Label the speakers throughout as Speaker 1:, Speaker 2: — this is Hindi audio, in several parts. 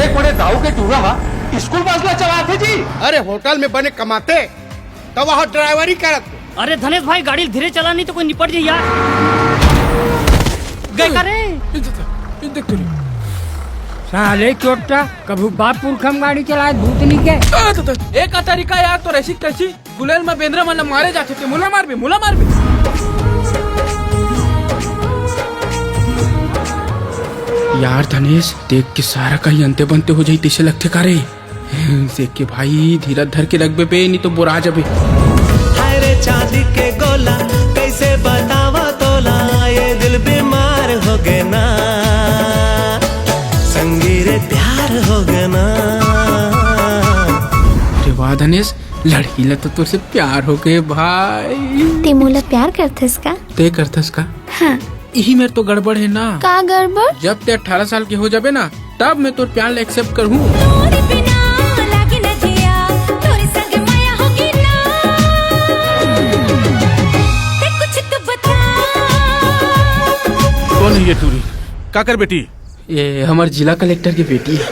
Speaker 1: एक बड़े दाऊ के टूरा स्कूल बस ला चलाते जी।
Speaker 2: अरे होटल में बने कमाते तो वहाँ ड्राइवरी करत।
Speaker 3: अरे धनेश भाई गाड़ी धीरे चला नहीं तो कोई निपट जाए यार। गए करे
Speaker 4: साले चोटा कभी बापुर खम गाड़ी चलाए भूतनी के
Speaker 5: एक तरीका यार तो ऐसी कैसी गुलेल में बेंद्रा मन मारे जाते थे। मुला मार भी
Speaker 2: यार धनेश देख के सारा कहीं अंते बनते हो जाई तिसे लगते करे देख के भाई धीरज धर के रखबे पे नहीं तो बुरा जाबे।
Speaker 6: रे चांदी के गोला कैसे बतावा तोला ये दिल बीमार हो गए ना संगीरे प्यार हो गए ना।
Speaker 2: अरे वाह धनेश लड़की ला तो तुझसे प्यार हो गए भाई।
Speaker 7: ते मोला प्यार करथस का?
Speaker 2: ते करथस का?
Speaker 7: हाँ।
Speaker 2: यही मेरे तो गड़बड़ है ना।
Speaker 7: का गड़बड़?
Speaker 2: जब ते 18 साल के हो जाबे ना तब मैं तो प्यार एक्सेप्ट करूँ।
Speaker 1: कौन है ये टूरी? का कर बेटी?
Speaker 2: ये हमारे जिला कलेक्टर की बेटी है।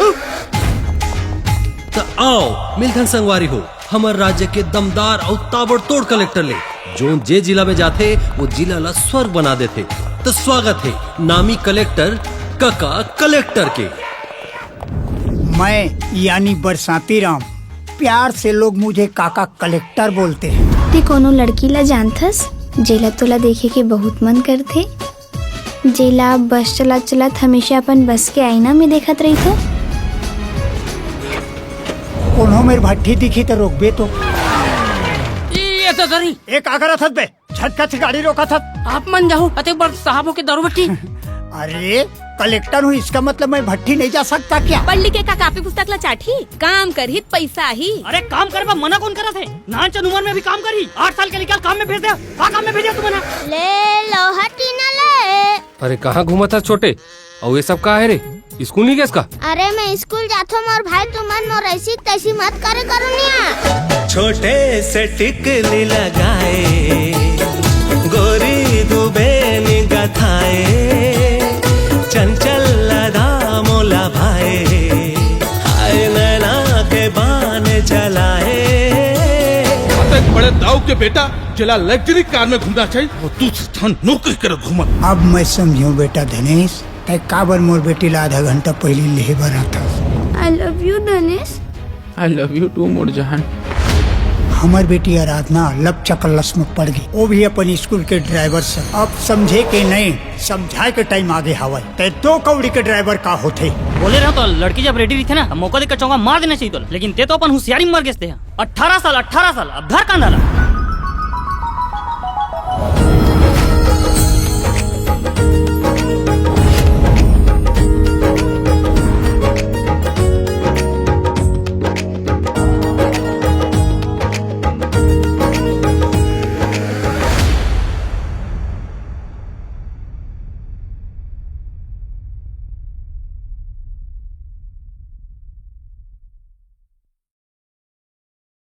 Speaker 8: तो आओ मिलथन संगवारी हो हमारे राज्य के दमदार और ताबड़तोड़ कलेक्टर ले जो जे जिला में जाते वो जिला ला स्वर्ग बना देते। तो स्वागत है नामी कलेक्टर काका कलेक्टर के।
Speaker 4: मैं यानी बरसाती राम, प्यार से लोग मुझे काका कलेक्टर बोलते हैं।
Speaker 7: ते कोनो लड़की ला जानथस जेला तोला देखे के बहुत मन करथे, जेला बस चलात चलात हमेशा अपन बस के आईना में देखत रही थो।
Speaker 4: कोनो मेरी भट्टी दिखी तो रोकबे तो
Speaker 5: ये तो धरी
Speaker 4: एक आगर थत बे झटका से गाड़ी रोका था।
Speaker 5: आप मन जाओ अते बड़ साहब हो के दारू बट्टी।
Speaker 4: अरे कलेक्टर हूँ इसका मतलब मैं भट्टी नहीं जा सकता क्या?
Speaker 9: पढ़ लिखे का कापी पुस्तक ला चाठी काम करही पैसा ही।
Speaker 3: अरे काम करे मना कौन करा थे? नान उम्र में भी काम करी 8 साल के निकाल काम में भेज दे। काम में भेजा तुम्हें
Speaker 7: ले लोहा टीना ले।
Speaker 10: अरे कहाँ घूमा था छोटे और ये सब कहा है रे? स्कूल नहीं गया इसका?
Speaker 7: अरे मैं स्कूल जाता हूँ और भाई तुमन मोर ऐसी तैसी मत करे करुनिया।
Speaker 6: छोटे से टिकली लगाए गोरी दुबे निगाह थाए चंचल लदा मोला भाई हाय नैना के बान जलाए।
Speaker 1: एक बड़े दाऊ के बेटा जिला लग्जरी कार में घूमना चाहिए और तू स्थान नौकरी कर घूमा।
Speaker 4: अब मैं समझूं बेटा धनेश तय काबर मोर बेटी ला आधा घंटा पहले ले बना था।
Speaker 7: I love you Dhanesh.
Speaker 2: I love you too मोर जहान।
Speaker 4: हमार बेटी आराधना लब चकल्लस में पड़ गई, वो भी अपन स्कूल के ड्राइवर से। अब समझे के नहीं समझाए के टाइम आगे हवा तय 2 कौड़ी के ड्राइवर का होते।
Speaker 3: बोले रहे तो लड़की जब रेडी रही थे ना मौका देकर चौका मार देना चाहिए तो, लेकिन ते तो अपन होशियारी मर गए थे। 18 साल अब धर कांडाला।